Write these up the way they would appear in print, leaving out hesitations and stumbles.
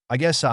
I guess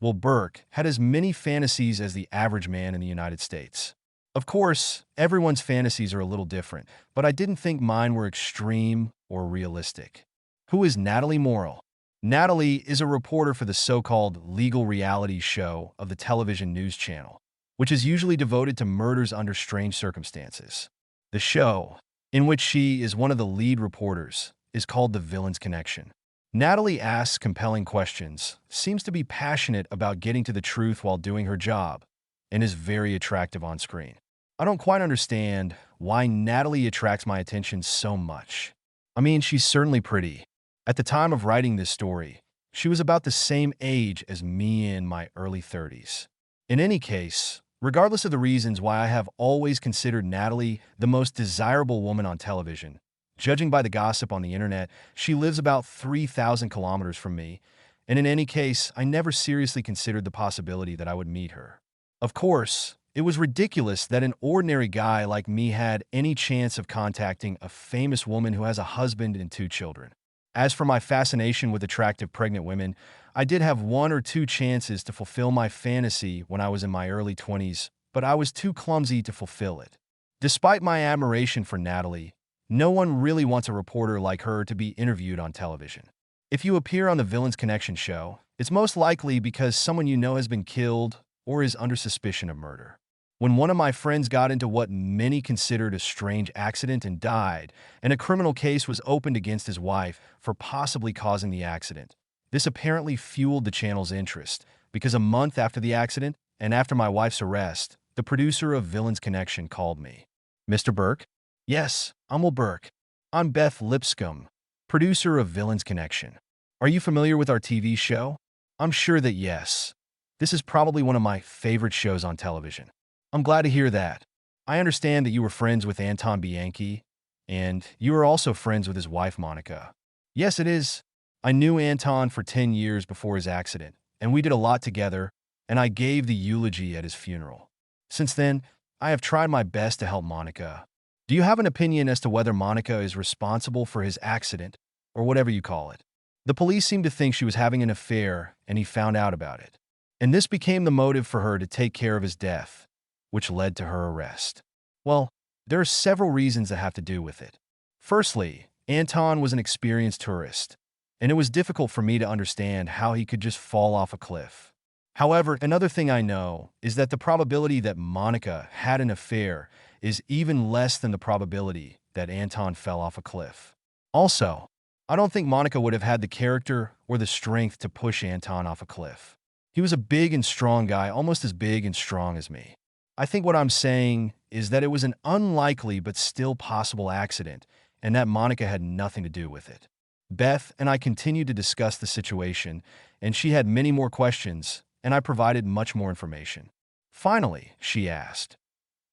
Burke, had as many fantasies as the average man in the United States. Of course, everyone's fantasies are a little different, but I didn't think mine were extreme or realistic. Who is Natalie Moral? Natalie is a reporter for the so-called legal reality show of the television news channel, which is usually devoted to murders under strange circumstances. The show, in which she is one of the lead reporters, is called The Villain's Connection. Natalie asks compelling questions, seems to be passionate about getting to the truth while doing her job, and is very attractive on screen. I don't quite understand why Natalie attracts my attention so much. I mean, she's certainly pretty. At the time of writing this story, she was about the same age as me in my early 30s. In any case, regardless of the reasons why I have always considered Natalie the most desirable woman on television, judging by the gossip on the internet, she lives about 3,000 kilometers from me, and in any case, I never seriously considered the possibility that I would meet her. Of course, it was ridiculous that an ordinary guy like me had any chance of contacting a famous woman who has a husband and 2 children. As for my fascination with attractive pregnant women, I did have 1 or 2 chances to fulfill my fantasy when I was in my early 20s, but I was too clumsy to fulfill it. Despite my admiration for Natalie, no one really wants a reporter like her to be interviewed on television. If you appear on the Villain's Connection show, it's most likely because someone you know has been killed or is under suspicion of murder. When one of my friends got into what many considered a strange accident and died, and a criminal case was opened against his wife for possibly causing the accident, this apparently fueled the channel's interest, because a month after the accident, and after my wife's arrest, the producer of Villain's Connection called me. "Mr. Burke?" "Yes, I'm Will Burke. I'm Beth Lipscomb, producer of Villain's Connection. Are you familiar with our TV show?" "I'm sure that yes. This is probably one of my favorite shows on television." "I'm glad to hear that. I understand that you were friends with Anton Bianchi, and you are also friends with his wife, Monica." "Yes, it is. I knew Anton for 10 years before his accident, and we did a lot together, and I gave the eulogy at his funeral. Since then, I have tried my best to help Monica. Do you have an opinion as to whether Monica is responsible for his accident, or whatever you call it?" "The police seem to think she was having an affair, and he found out about it. And this became the motive for her to take care of his death, which led to her arrest." "Well, there are several reasons that have to do with it. Firstly, Anton was an experienced tourist, and it was difficult for me to understand how he could just fall off a cliff. However, another thing I know is that the probability that Monica had an affair is even less than the probability that Anton fell off a cliff. Also, I don't think Monica would have had the character or the strength to push Anton off a cliff. He was a big and strong guy, almost as big and strong as me. I think what I'm saying is that it was an unlikely but still possible accident, and that Monica had nothing to do with it." Beth and I continued to discuss the situation, and she had many more questions, and I provided much more information. Finally, she asked,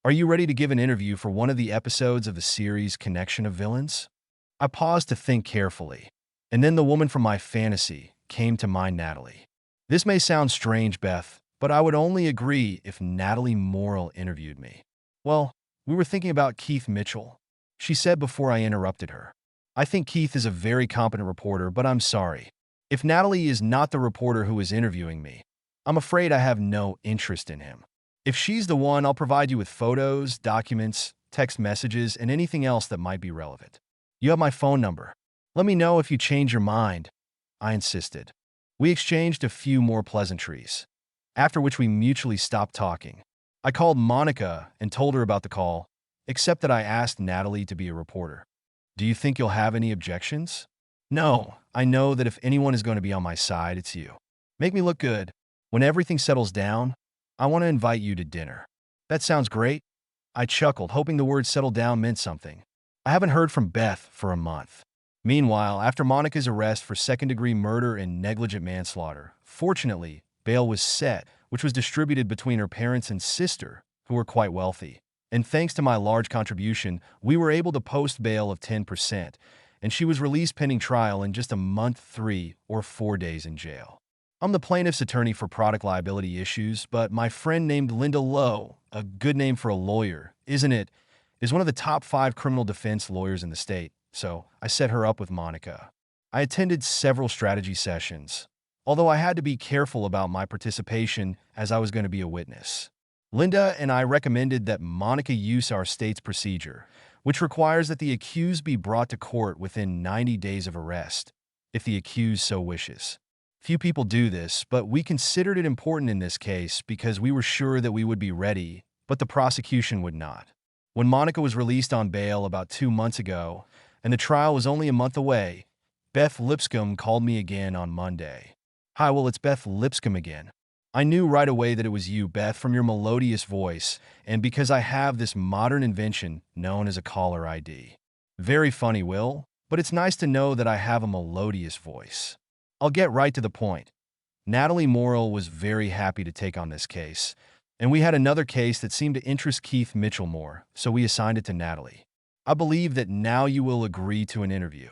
"Are you ready to give an interview for one of the episodes of the series Connection of Villains?" I paused to think carefully, and then the woman from my fantasy came to mind, Natalie. "This may sound strange, Beth, but I would only agree if Natalie Moral interviewed me." "Well, we were thinking about Keith Mitchell," she said before I interrupted her. "I think Keith is a very competent reporter, but I'm sorry. If Natalie is not the reporter who is interviewing me, I'm afraid I have no interest in him. If she's the one, I'll provide you with photos, documents, text messages, and anything else that might be relevant. You have my phone number. Let me know if you change your mind," I insisted. We exchanged a few more pleasantries, after which we mutually stopped talking. I called Monica and told her about the call, except that I asked Natalie to be a reporter. "Do you think you'll have any objections?" "No, I know that if anyone is going to be on my side, it's you. Make me look good. When everything settles down, I want to invite you to dinner." "That sounds great." I chuckled, hoping the word "settle down" meant something. I haven't heard from Beth for a month. Meanwhile, after Monica's arrest for second-degree murder and negligent manslaughter, fortunately, bail was set, which was distributed between her parents and sister, who were quite wealthy. And thanks to my large contribution, we were able to post bail of 10%, and she was released pending trial in just a month, 3 or 4 days in jail. I'm the plaintiff's attorney for product liability issues, but my friend named Linda Lowe, a good name for a lawyer, isn't it, is one of the top 5 criminal defense lawyers in the state, so I set her up with Monica. I attended several strategy sessions, although I had to be careful about my participation as I was going to be a witness. Linda and I recommended that Monica use our state's procedure, which requires that the accused be brought to court within 90 days of arrest, if the accused so wishes. Few people do this, but we considered it important in this case because we were sure that we would be ready, but the prosecution would not. When Monica was released on bail about 2 months ago, and the trial was only a month away, Beth Lipscomb called me again on Monday. "Hi, well, it's Beth Lipscomb again. I knew right away that it was you, Beth, from your melodious voice, and because I have this modern invention known as a caller ID. Very funny, Will, but it's nice to know that I have a melodious voice. I'll get right to the point. Natalie Moral was very happy to take on this case, and we had another case that seemed to interest Keith Mitchell more, so we assigned it to Natalie. I believe that now you will agree to an interview."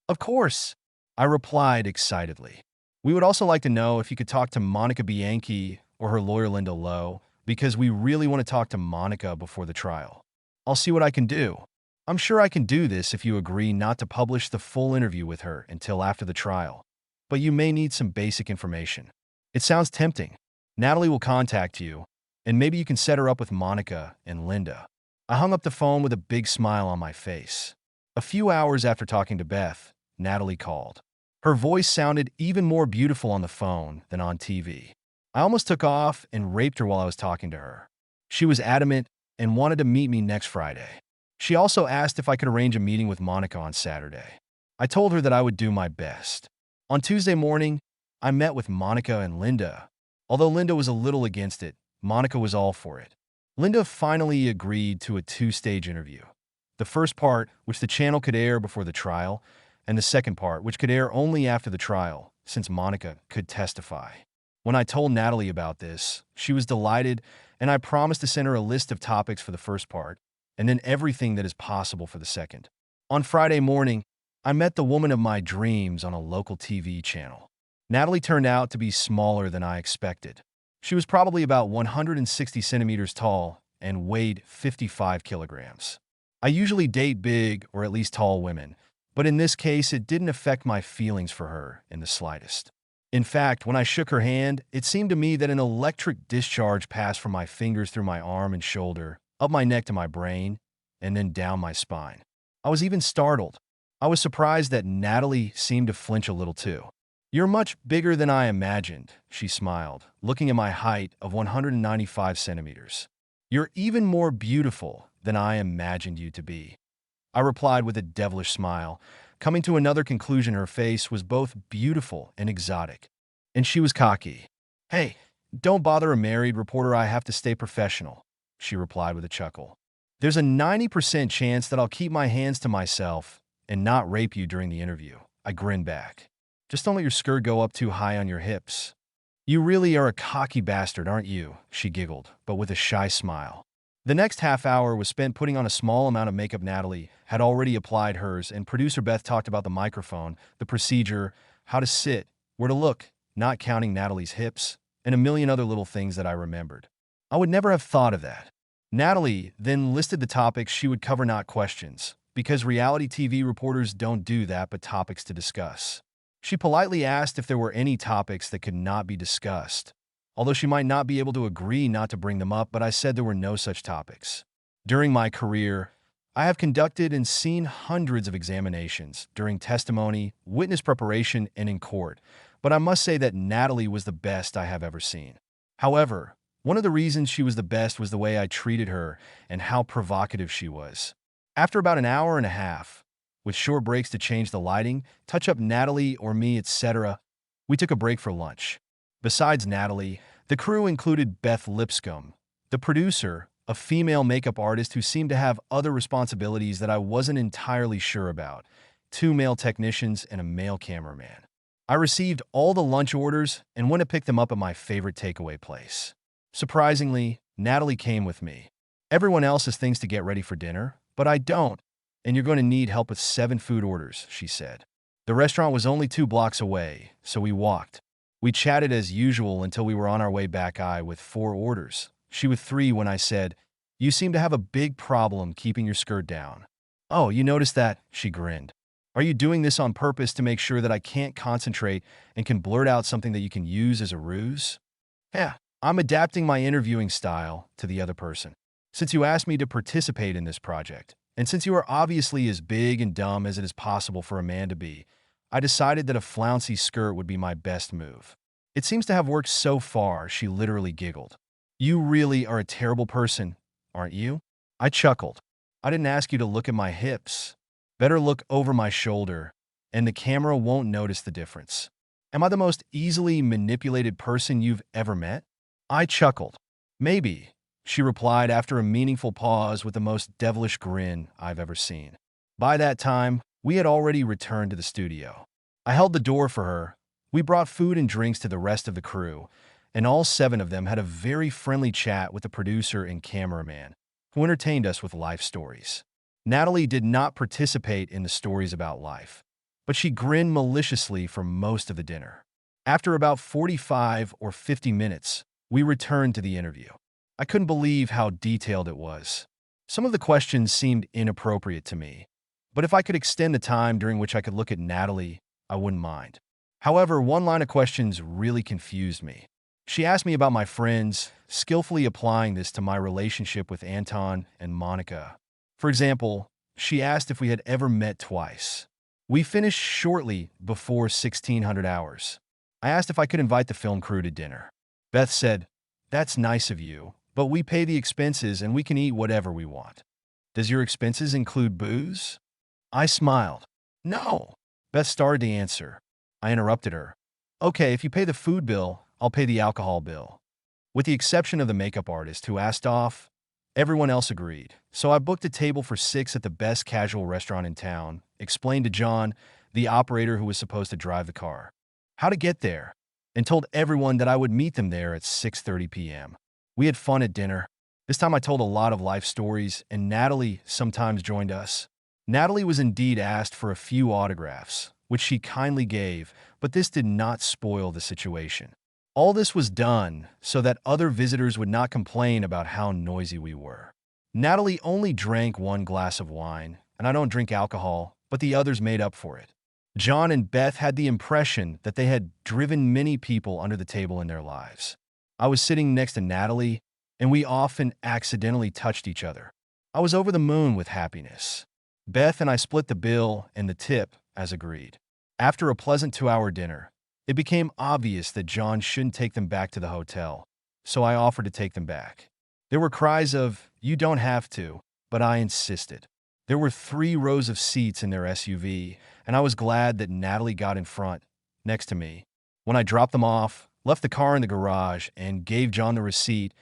"Of course," I replied excitedly. "We would also like to know if you could talk to Monica Bianchi or her lawyer Linda Lowe, because we really want to talk to Monica before the trial. I'll see what I can do. I'm sure I can do this if you agree not to publish the full interview with her until after the trial, but you may need some basic information." "It sounds tempting. Natalie will contact you, and maybe you can set her up with Monica and Linda." I hung up the phone with a big smile on my face. A few hours after talking to Beth, Natalie called. Her voice sounded even more beautiful on the phone than on TV. I almost took off and raped her while I was talking to her. She was adamant and wanted to meet me next Friday. She also asked if I could arrange a meeting with Monica on Saturday. I told her that I would do my best. On Tuesday morning, I met with Monica and Linda. Although Linda was a little against it, Monica was all for it. Linda finally agreed to a 2-stage interview. The first part, which the channel could air before the trial, and the second part, which could air only after the trial, since Monica could testify. When I told Natalie about this, she was delighted, and I promised to send her a list of topics for the first part, and then everything that is possible for the second. On Friday morning, I met the woman of my dreams on a local TV channel. Natalie turned out to be smaller than I expected. She was probably about 160 centimeters tall and weighed 55 kilograms. I usually date big or at least tall women, but in this case, it didn't affect my feelings for her in the slightest. In fact, when I shook her hand, it seemed to me that an electric discharge passed from my fingers through my arm and shoulder, up my neck to my brain, and then down my spine. I was even startled. I was surprised that Natalie seemed to flinch a little too. "You're much bigger than I imagined," she smiled, looking at my height of 195 centimeters. "You're even more beautiful than I imagined you to be." I replied with a devilish smile, coming to another conclusion. Her face was both beautiful and exotic, and she was cocky. "Hey, don't bother a married reporter. I have to stay professional," she replied with a chuckle. "There's a 90% chance that I'll keep my hands to myself and not rape you during the interview." I grinned back. "Just don't let your skirt go up too high on your hips." "You really are a cocky bastard, aren't you?" she giggled, but with a shy smile. The next half hour was spent putting on a small amount of makeup. Natalie had already applied hers, and producer Beth talked about the microphone, the procedure, how to sit, where to look, not counting Natalie's hips, and a million other little things that I remembered. I would never have thought of that. Natalie then listed the topics she would cover, not questions, because reality TV reporters don't do that, but topics to discuss. She politely asked if there were any topics that could not be discussed, although she might not be able to agree not to bring them up, but I said there were no such topics. During my career, I have conducted and seen hundreds of examinations during testimony, witness preparation, and in court, but I must say that Natalie was the best I have ever seen. However, one of the reasons she was the best was the way I treated her and how provocative she was. After about an hour and a half, with short breaks to change the lighting, touch up Natalie or me, etc., we took a break for lunch. Besides Natalie, the crew included Beth Lipscomb, the producer, a female makeup artist who seemed to have other responsibilities that I wasn't entirely sure about, 2 male technicians, and a male cameraman. I received all the lunch orders and went to pick them up at my favorite takeaway place. Surprisingly, Natalie came with me. "Everyone else has things to get ready for dinner, but I don't, and you're going to need help with 7 food orders," she said. The restaurant was only 2 blocks away, so we walked. We chatted as usual until we were on our way back. I with 4 orders, she with 3, when I said, "You seem to have a big problem keeping your skirt down." "Oh, you noticed that?" she grinned. Are you doing this on purpose to make sure that I can't concentrate and can blurt out something that you can use as a ruse? Yeah, I'm adapting my interviewing style to the other person. Since you asked me to participate in this project, and since you are obviously as big and dumb as it is possible for a man to be, I decided that a flouncy skirt would be my best move. It seems to have worked so far, she literally giggled. You really are a terrible person, aren't you? I chuckled. I didn't ask you to look at my hips. Better look over my shoulder, and the camera won't notice the difference. Am I the most easily manipulated person you've ever met? I chuckled. Maybe, she replied after a meaningful pause with the most devilish grin I've ever seen. By that time, we had already returned to the studio. I held the door for her. We brought food and drinks to the rest of the crew, and all 7 of them had a very friendly chat with the producer and cameraman, who entertained us with life stories. Natalie did not participate in the stories about life, but she grinned maliciously for most of the dinner. After about 45 or 50 minutes, we returned to the interview. I couldn't believe how detailed it was. Some of the questions seemed inappropriate to me, but if I could extend the time during which I could look at Natalie, I wouldn't mind. However, one line of questions really confused me. She asked me about my friends, skillfully applying this to my relationship with Anton and Monica. For example, she asked if we had ever met twice. We finished shortly before 1600 hours. I asked if I could invite the film crew to dinner. Beth said, "That's nice of you, but we pay the expenses and we can eat whatever we want. Does your expenses include booze?" I smiled. "No." Beth started to answer. I interrupted her. "Okay, if you pay the food bill, I'll pay the alcohol bill." With the exception of the makeup artist who asked off, everyone else agreed. So I booked a table for 6 at the best casual restaurant in town, explained to John, the operator who was supposed to drive the car, how to get there, and told everyone that I would meet them there at 6:30 p.m. We had fun at dinner. This time I told a lot of life stories, and Natalie sometimes joined us. Natalie was indeed asked for a few autographs, which she kindly gave, but this did not spoil the situation. All this was done so that other visitors would not complain about how noisy we were. Natalie only drank 1 glass of wine, and I don't drink alcohol, but the others made up for it. John and Beth had the impression that they had driven many people under the table in their lives. I was sitting next to Natalie, and we often accidentally touched each other. I was over the moon with happiness. Beth and I split the bill and the tip, as agreed. After a pleasant 2-hour dinner, it became obvious that John shouldn't take them back to the hotel, so I offered to take them back. There were cries of, "You don't have to," but I insisted. There were 3 rows of seats in their SUV, and I was glad that Natalie got in front, next to me. When I dropped them off, left the car in the garage, and gave John the receipt,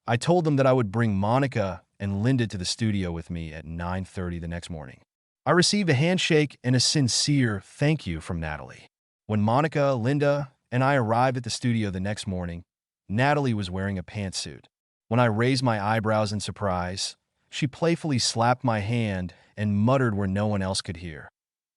I told them that I would bring Monica and Linda to the studio with me at 9:30 the next morning. I received a handshake and a sincere thank you from Natalie. When Monica, Linda, and I arrived at the studio the next morning, Natalie was wearing a pantsuit. When I raised my eyebrows in surprise, she playfully slapped my hand and muttered where no one else could hear,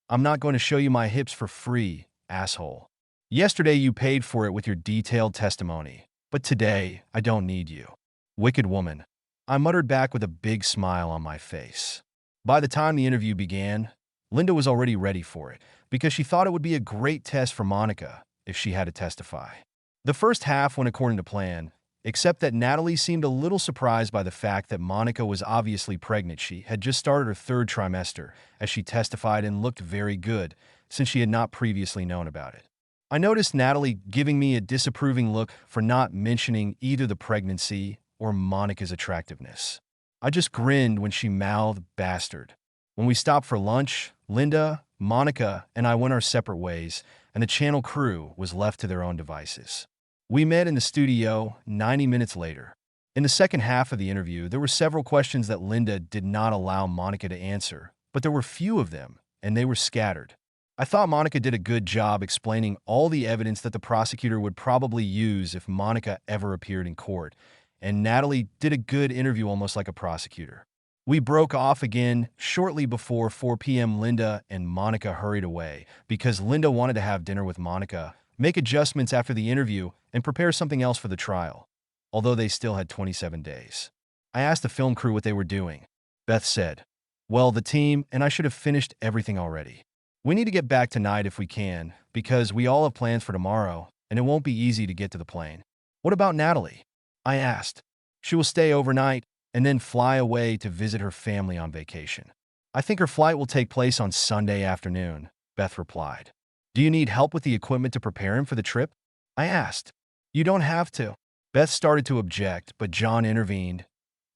"I'm not going to show you my hips for free, asshole. Yesterday you paid for it with your detailed testimony, but today I don't need you. Wicked woman." I muttered back with a big smile on my face. By the time the interview began, Linda was already ready for it, because she thought it would be a great test for Monica if she had to testify. The first half went according to plan, except that Natalie seemed a little surprised by the fact that Monica was obviously pregnant. She had just started her 3rd trimester, as she testified, and looked very good, since she had not previously known about it. I noticed Natalie giving me a disapproving look for not mentioning either the pregnancy or Monica's attractiveness. I just grinned when she mouthed "bastard." When we stopped for lunch, Linda, Monica, and I went our separate ways, and the channel crew was left to their own devices. We met in the studio 90 minutes later. In the second half of the interview, there were several questions that Linda did not allow Monica to answer, but there were few of them, and they were scattered. I thought Monica did a good job explaining all the evidence that the prosecutor would probably use if Monica ever appeared in court, and Natalie did a good interview, almost like a prosecutor. We broke off again shortly before 4 p.m. Linda and Monica hurried away because Linda wanted to have dinner with Monica, make adjustments after the interview, and prepare something else for the trial, although they still had 27 days. I asked the film crew what they were doing. Beth said, "Well, the team and I should have finished everything already. We need to get back tonight if we can, because we all have plans for tomorrow, and it won't be easy to get to the plane. What about Natalie? I asked. She will stay overnight and then fly away to visit her family on vacation. I think her flight will take place on Sunday afternoon, Beth replied. Do you need help with the equipment to prepare him for the trip? I asked. You don't have to. Beth started to object, but John intervened.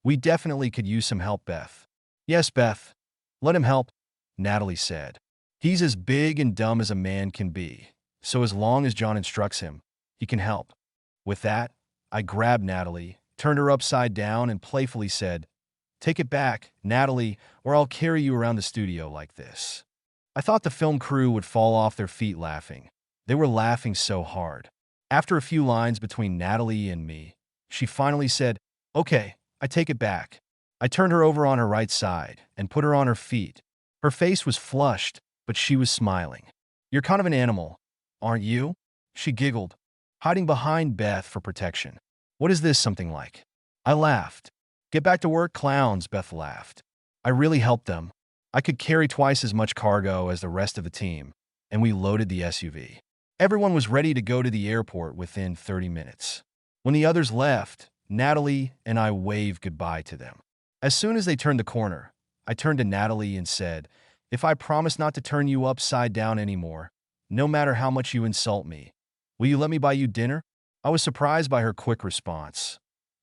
We definitely could use some help, Beth. Yes, Beth. Let him help, Natalie said. He's as big and dumb as a man can be, so as long as John instructs him, he can help. With that, I grabbed Natalie, turned her upside down, and playfully said, Take it back, Natalie, or I'll carry you around the studio like this. I thought the film crew would fall off their feet laughing. They were laughing so hard. After a few lines between Natalie and me, she finally said, Okay, I take it back. I turned her over on her right side and put her on her feet. Her face was flushed, but she was smiling. You're kind of an animal, aren't you? She giggled, hiding behind Beth for protection. What is this something like? I laughed. Get back to work, clowns, Beth laughed. I really helped them. I could carry twice as much cargo as the rest of the team, and we loaded the SUV. Everyone was ready to go to the airport within 30 minutes. When the others left, Natalie and I waved goodbye to them. As soon as they turned the corner, I turned to Natalie and said, If I promise not to turn you upside down anymore, no matter how much you insult me, will you let me buy you dinner? I was surprised by her quick response.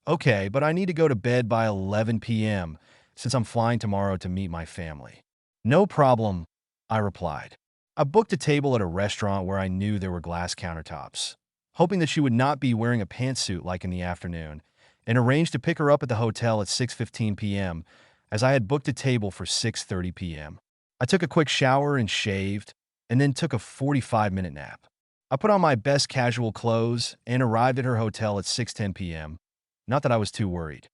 Okay, but I need to go to bed by 11 p.m. since I'm flying tomorrow to meet my family. No problem, I replied. I booked a table at a restaurant where I knew there were glass countertops, hoping that she would not be wearing a pantsuit like in the afternoon, and arranged to pick her up at the hotel at 6:15 p.m. as I had booked a table for 6:30 p.m. I took a quick shower and shaved, and then took a 45-minute nap. I put on my best casual clothes and arrived at her hotel at 6:10 p.m. Not that I was too worried.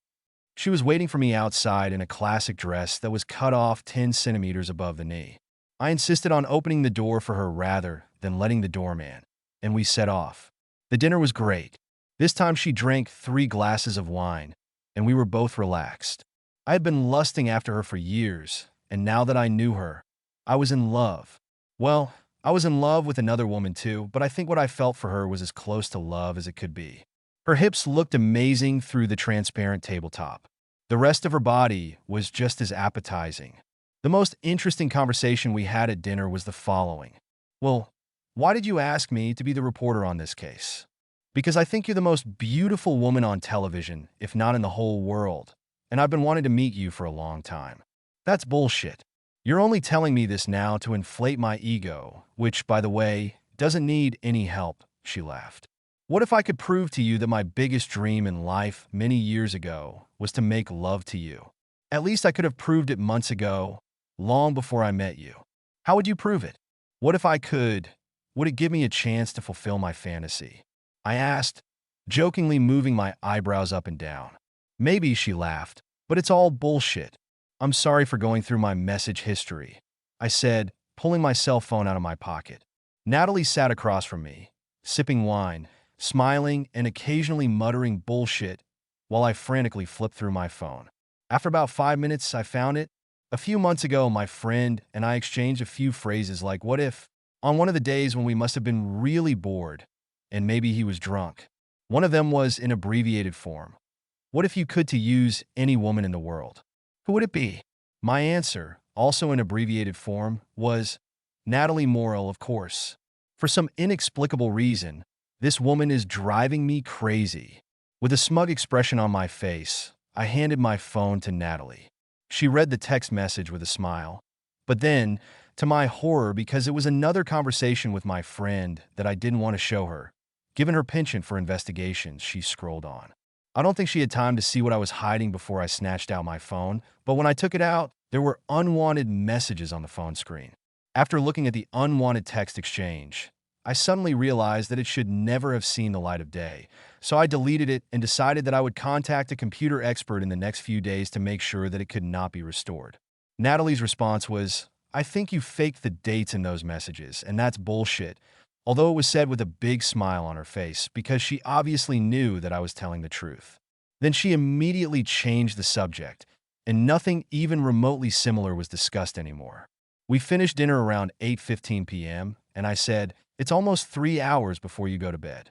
She was waiting for me outside in a classic dress that was cut off 10 centimeters above the knee. I insisted on opening the door for her rather than letting the doorman, and we set off. The dinner was great. This time she drank 3 glasses of wine, and we were both relaxed. I had been lusting after her for years, and now that I knew her, I was in love. Well, I was in love with another woman too, but I think what I felt for her was as close to love as it could be. Her hips looked amazing through the transparent tabletop. The rest of her body was just as appetizing. The most interesting conversation we had at dinner was the following. Well, why did you ask me to be the reporter on this case? Because I think you're the most beautiful woman on television, if not in the whole world, and I've been wanting to meet you for a long time. That's bullshit. You're only telling me this now to inflate my ego, which, by the way, doesn't need any help, she laughed. What if I could prove to you that my biggest dream in life many years ago was to make love to you? At least I could have proved it months ago, long before I met you. How would you prove it? What if I could? Would it give me a chance to fulfill my fantasy? I asked, jokingly moving my eyebrows up and down. Maybe, she laughed, but it's all bullshit. I'm sorry for going through my message history, I said, pulling my cell phone out of my pocket. Natalie sat across from me, sipping wine, smiling and occasionally muttering bullshit while I frantically flipped through my phone. After about 5 minutes, I found it. A few months ago, my friend and I exchanged a few phrases like, what if, on one of the days when we must have been really bored, and maybe he was drunk. One of them was in abbreviated form. What if you could to use any woman in the world? Who would it be? My answer, also in abbreviated form, was Natalie Moral, of course. For some inexplicable reason, this woman is driving me crazy. With a smug expression on my face, I handed my phone to Natalie. She read the text message with a smile. But then, to my horror, because it was another conversation with my friend that I didn't want to show her, given her penchant for investigations, she scrolled on. I don't think she had time to see what I was hiding before I snatched out my phone, but when I took it out, there were unwanted messages on the phone screen. After looking at the unwanted text exchange, I suddenly realized that it should never have seen the light of day, so I deleted it and decided that I would contact a computer expert in the next few days to make sure that it could not be restored. Natalie's response was, I think you faked the dates in those messages, and that's bullshit, although it was said with a big smile on her face because she obviously knew that I was telling the truth. Then she immediately changed the subject, and nothing even remotely similar was discussed anymore. We finished dinner around 8:15 p.m., and I said, "It's almost 3 hours before you go to bed.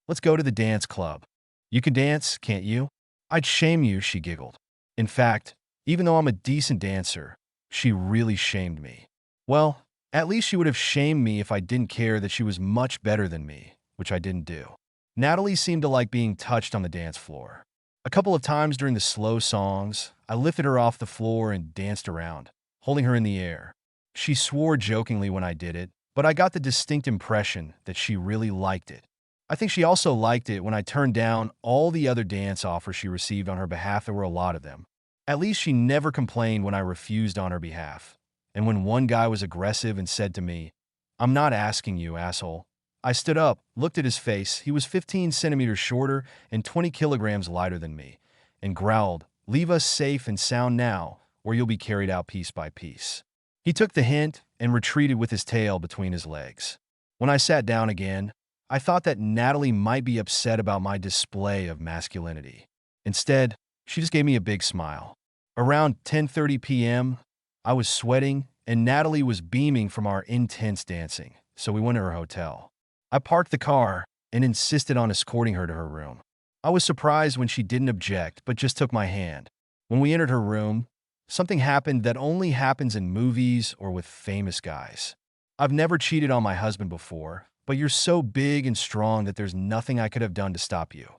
Let's go to the dance club. You can dance, can't you?" "I'd shame you," she giggled. In fact, even though I'm a decent dancer, she really shamed me. Well, at least she would have shamed me if I didn't care that she was much better than me, which I didn't do. Natalie seemed to like being touched on the dance floor. A couple of times during the slow songs, I lifted her off the floor and danced around, holding her in the air. She swore jokingly when I did it, but I got the distinct impression that she really liked it. I think she also liked it when I turned down all the other dance offers she received on her behalf. There were a lot of them. At least she never complained when I refused on her behalf. And when one guy was aggressive and said to me, "I'm not asking you, asshole," I stood up, looked at his face. He was 15 centimeters shorter and 20 kilograms lighter than me, and growled, "Leave us safe and sound now, or you'll be carried out piece by piece." He took the hint and retreated with his tail between his legs. When I sat down again, I thought that Natalie might be upset about my display of masculinity. Instead, she just gave me a big smile. Around 10:30 p.m., I was sweating, and Natalie was beaming from our intense dancing, so we went to her hotel. I parked the car and insisted on escorting her to her room. I was surprised when she didn't object, but just took my hand. When we entered her room, something happened that only happens in movies or with famous guys. I've never cheated on my husband before, but you're so big and strong that there's nothing I could have done to stop you.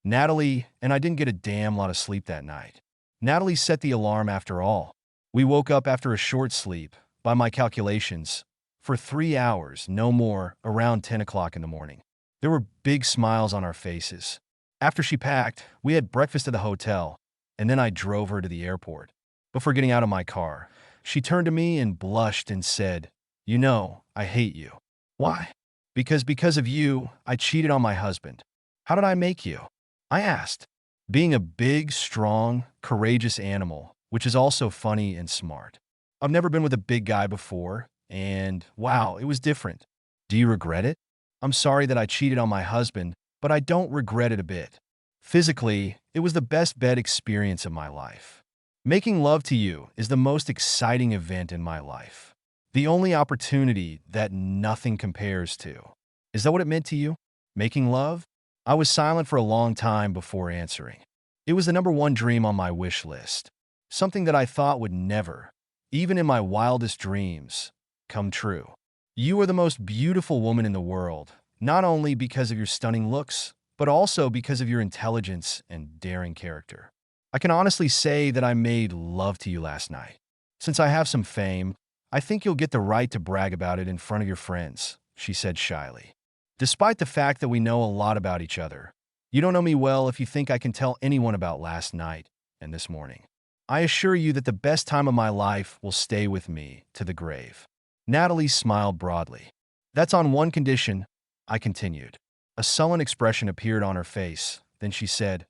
Natalie and I didn't get a damn lot of sleep that night. Natalie set the alarm after all. We woke up after a short sleep, by my calculations, for 3 hours, no more, around 10 o'clock in the morning. There were big smiles on our faces. After she packed, we had breakfast at the hotel, and then I drove her to the airport. Before getting out of my car, she turned to me and blushed and said, "You know, I hate you." "Why?" Because of you, I cheated on my husband." "How did I make you?" I asked. "Being a big, strong, courageous animal, which is also funny and smart. I've never been with a big guy before, and wow, it was different." "Do you regret it?" "I'm sorry that I cheated on my husband, but I don't regret it a bit. Physically, it was the best bed experience of my life. Making love to you is the most exciting event in my life. The only opportunity that nothing compares to." "Is that what it meant to you? Making love?" I was silent for a long time before answering. It was the number one dream on my wish list. Something that I thought would never, even in my wildest dreams, come true. You are the most beautiful woman in the world, not only because of your stunning looks, but also because of your intelligence and daring character. I can honestly say that I made love to you last night. Since I have some fame, I think you'll get the right to brag about it in front of your friends," she said shyly. "Despite the fact that we know a lot about each other, you don't know me well if you think I can tell anyone about last night and this morning. I assure you that the best time of my life will stay with me to the grave." Natalie smiled broadly. "That's on one condition," I continued. A sullen expression appeared on her face. Then she said,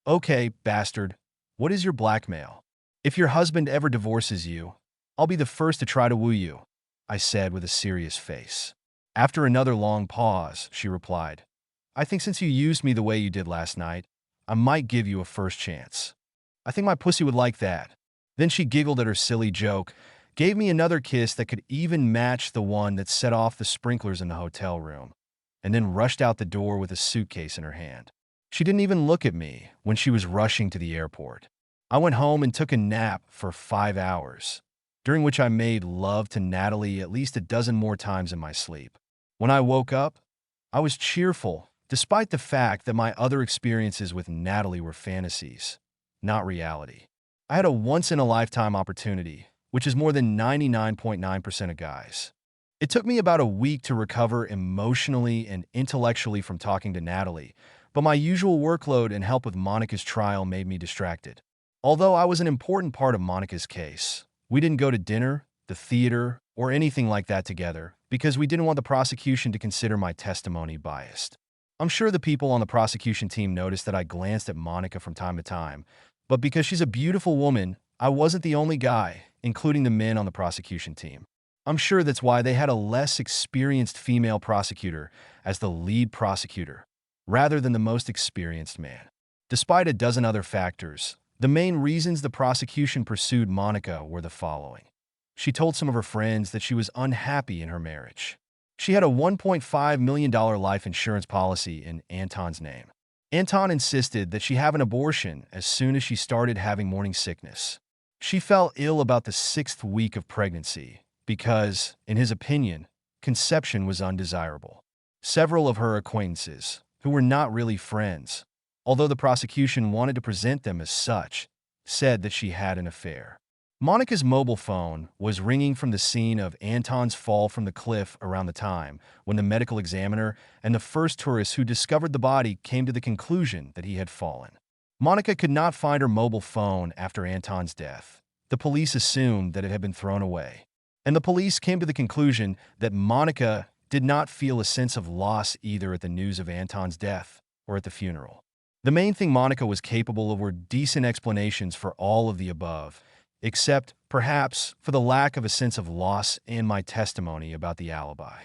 "Okay, bastard, what is your blackmail?" "If your husband ever divorces you, I'll be the first to try to woo you," I said with a serious face. After another long pause, she replied, "I think since you used me the way you did last night, I might give you a first chance. I think my pussy would like that." Then she giggled at her silly joke, gave me another kiss that could even match the one that set off the sprinklers in the hotel room, and then rushed out the door with a suitcase in her hand. She didn't even look at me when she was rushing to the airport. I went home and took a nap for 5 hours, during which I made love to Natalie at least a dozen more times in my sleep. When I woke up, I was cheerful, despite the fact that my other experiences with Natalie were fantasies, not reality. I had a once-in-a-lifetime opportunity, which is more than 99.9% of guys. It took me about a week to recover emotionally and intellectually from talking to Natalie, but my usual workload and help with Monica's trial made me distracted. Although I was an important part of Monica's case, we didn't go to dinner, the theater, or anything like that together because we didn't want the prosecution to consider my testimony biased. I'm sure the people on the prosecution team noticed that I glanced at Monica from time to time, but because she's a beautiful woman, I wasn't the only guy, including the men on the prosecution team. I'm sure that's why they had a less experienced female prosecutor as the lead prosecutor, rather than the most experienced man. Despite a dozen other factors, the main reasons the prosecution pursued Monica were the following. She told some of her friends that she was unhappy in her marriage. She had a $1.5 million life insurance policy in Anton's name. Anton insisted that she have an abortion as soon as she started having morning sickness. She fell ill about the 6th week of pregnancy because, in his opinion, conception was undesirable. Several of her acquaintances, who were not really friends, although the prosecution wanted to present them as such, said that she had an affair. Monica's mobile phone was ringing from the scene of Anton's fall from the cliff around the time when the medical examiner and the first tourists who discovered the body came to the conclusion that he had fallen. Monica could not find her mobile phone after Anton's death. The police assumed that it had been thrown away. And the police came to the conclusion that Monica did not feel a sense of loss either at the news of Anton's death or at the funeral. The main thing Monica was capable of were decent explanations for all of the above, except, perhaps, for the lack of a sense of loss in my testimony about the alibi.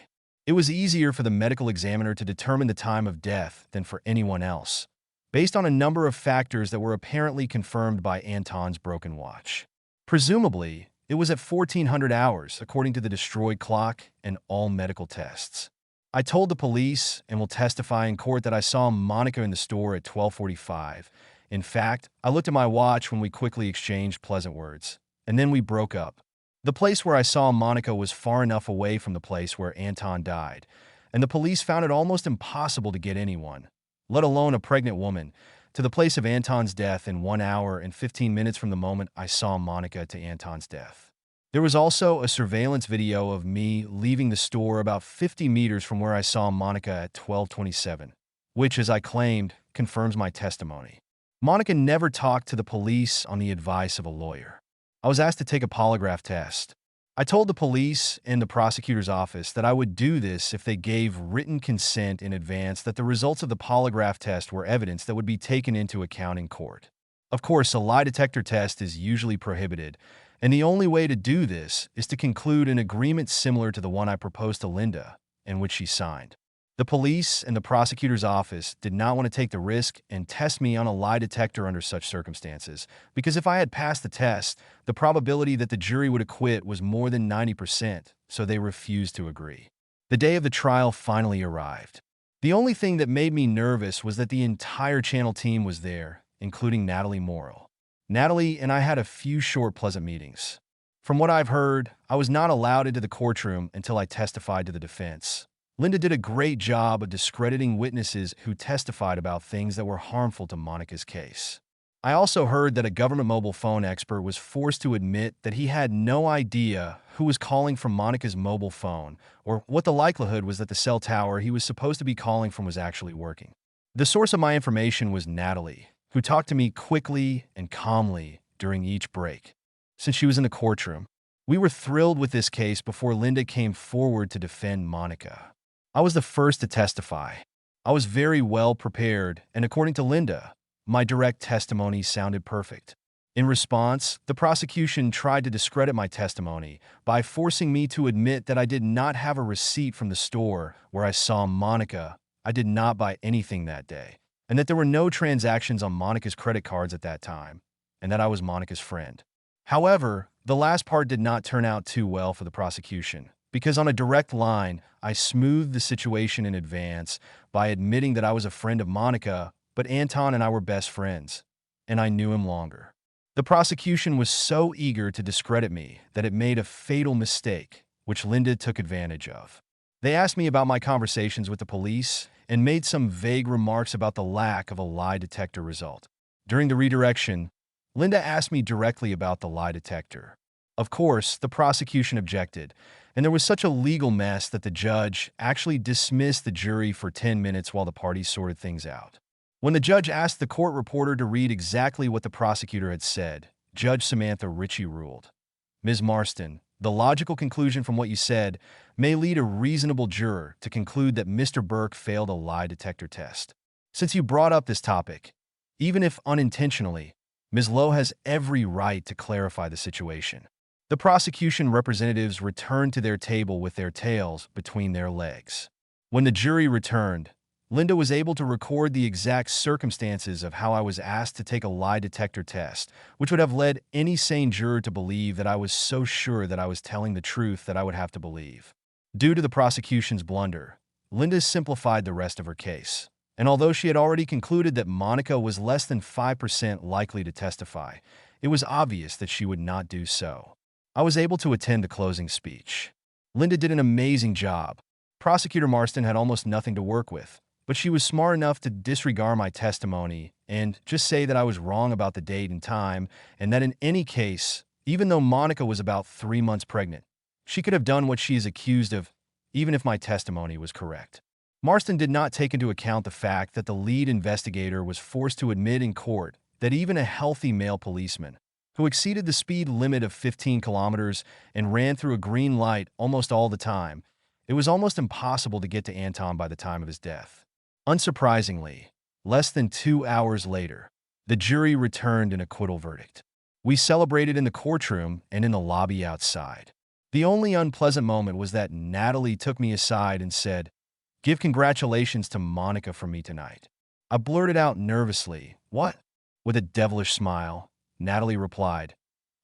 It was easier for the medical examiner to determine the time of death than for anyone else, based on a number of factors that were apparently confirmed by Anton's broken watch. Presumably, it was at 1400 hours, according to the destroyed clock and all medical tests. I told the police and will testify in court that I saw Monica in the store at 12:45. In fact, I looked at my watch when we quickly exchanged pleasant words, and then we broke up. The place where I saw Monica was far enough away from the place where Anton died, and the police found it almost impossible to get anyone, let alone a pregnant woman, to the place of Anton's death in 1 hour and 15 minutes from the moment I saw Monica to Anton's death. There was also a surveillance video of me leaving the store about 50 meters from where I saw Monica at 12:27, which, as I claimed, confirms my testimony. Monica never talked to the police on the advice of a lawyer. I was asked to take a polygraph test. I told the police and the prosecutor's office that I would do this if they gave written consent in advance, that the results of the polygraph test were evidence that would be taken into account in court. Of course, a lie detector test is usually prohibited, and the only way to do this is to conclude an agreement similar to the one I proposed to Linda, and which she signed. The police and the prosecutor's office did not want to take the risk and test me on a lie detector under such circumstances, because if I had passed the test, the probability that the jury would acquit was more than 90%, so they refused to agree. The day of the trial finally arrived. The only thing that made me nervous was that the entire channel team was there, including Natalie Moral. Natalie and I had a few short, pleasant meetings. From what I've heard, I was not allowed into the courtroom until I testified to the defense. Linda did a great job of discrediting witnesses who testified about things that were harmful to Monica's case. I also heard that a government mobile phone expert was forced to admit that he had no idea who was calling from Monica's mobile phone, or what the likelihood was that the cell tower he was supposed to be calling from was actually working. The source of my information was Natalie, who talked to me quickly and calmly during each break. Since she was in the courtroom, we were thrilled with this case before Linda came forward to defend Monica. I was the first to testify. I was very well prepared, and according to Linda, my direct testimony sounded perfect. In response, the prosecution tried to discredit my testimony by forcing me to admit that I did not have a receipt from the store where I saw Monica. I did not buy anything that day, and that there were no transactions on Monica's credit cards at that time, and that I was Monica's friend. However, the last part did not turn out too well for the prosecution, because on a direct line, I smoothed the situation in advance by admitting that I was a friend of Monica, but Anton and I were best friends, and I knew him longer. The prosecution was so eager to discredit me that it made a fatal mistake, which Linda took advantage of. They asked me about my conversations with the police and made some vague remarks about the lack of a lie detector result. During the redirection, Linda asked me directly about the lie detector. Of course, the prosecution objected, and there was such a legal mess that the judge actually dismissed the jury for 10 minutes while the parties sorted things out. When the judge asked the court reporter to read exactly what the prosecutor had said, Judge Samantha Ritchie ruled, "Ms. Marston, the logical conclusion from what you said may lead a reasonable juror to conclude that Mr. Burke failed a lie detector test. Since you brought up this topic, even if unintentionally, Ms. Lowe has every right to clarify the situation." The prosecution representatives returned to their table with their tails between their legs. When the jury returned, Linda was able to record the exact circumstances of how I was asked to take a lie detector test, which would have led any sane juror to believe that I was so sure that I was telling the truth that I would have to believe. Due to the prosecution's blunder, Linda simplified the rest of her case. And although she had already concluded that Monica was less than 5% likely to testify, it was obvious that she would not do so. I was able to attend the closing speech. Linda did an amazing job. Prosecutor Marston had almost nothing to work with, but she was smart enough to disregard my testimony and just say that I was wrong about the date and time, and that in any case, even though Monica was about 3 months pregnant, she could have done what she is accused of, even if my testimony was correct. Marston did not take into account the fact that the lead investigator was forced to admit in court that even a healthy male policeman, who exceeded the speed limit of 15 kilometers and ran through a green light almost all the time, it was almost impossible to get to Anton by the time of his death. Unsurprisingly, less than 2 hours later, the jury returned an acquittal verdict. We celebrated in the courtroom and in the lobby outside. The only unpleasant moment was that Natalie took me aside and said, "Give congratulations to Monica from me tonight." I blurted out nervously, "What?" With a devilish smile, Natalie replied,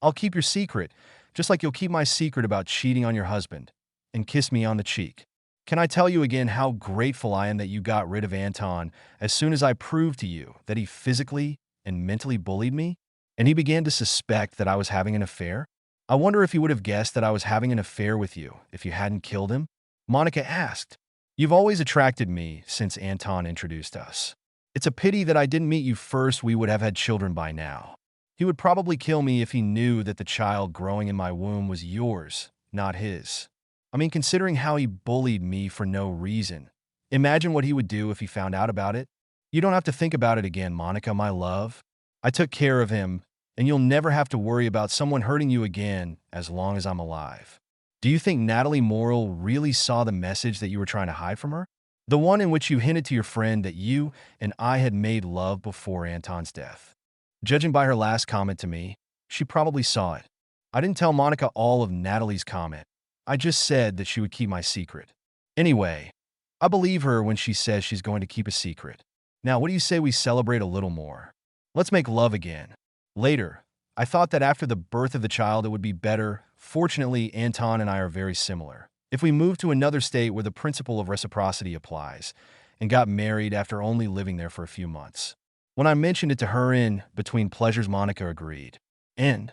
"I'll keep your secret, just like you'll keep my secret about cheating on your husband," and kissed me on the cheek. "Can I tell you again how grateful I am that you got rid of Anton as soon as I proved to you that he physically and mentally bullied me? And he began to suspect that I was having an affair? I wonder if he would have guessed that I was having an affair with you if you hadn't killed him?" Monica asked. "You've always attracted me since Anton introduced us. It's a pity that I didn't meet you first. We would have had children by now. He would probably kill me if he knew that the child growing in my womb was yours, not his. I mean, considering how he bullied me for no reason, imagine what he would do if he found out about it. You don't have to think about it again, Monica, my love. I took care of him, and you'll never have to worry about someone hurting you again as long as I'm alive." Do you think Natalie Moral really saw the message that you were trying to hide from her? The one in which you hinted to your friend that you and I had made love before Anton's death. Judging by her last comment to me, she probably saw it. I didn't tell Monica all of Natalie's comment. I just said that she would keep my secret. Anyway, I believe her when she says she's going to keep a secret. Now, what do you say we celebrate a little more? Let's make love again. Later, I thought that after the birth of the child it would be better. Fortunately, Anton and I are very similar. If we moved to another state where the principle of reciprocity applies, and got married after only living there for a few months. When I mentioned it to her in Between Pleasures, Monica agreed. End.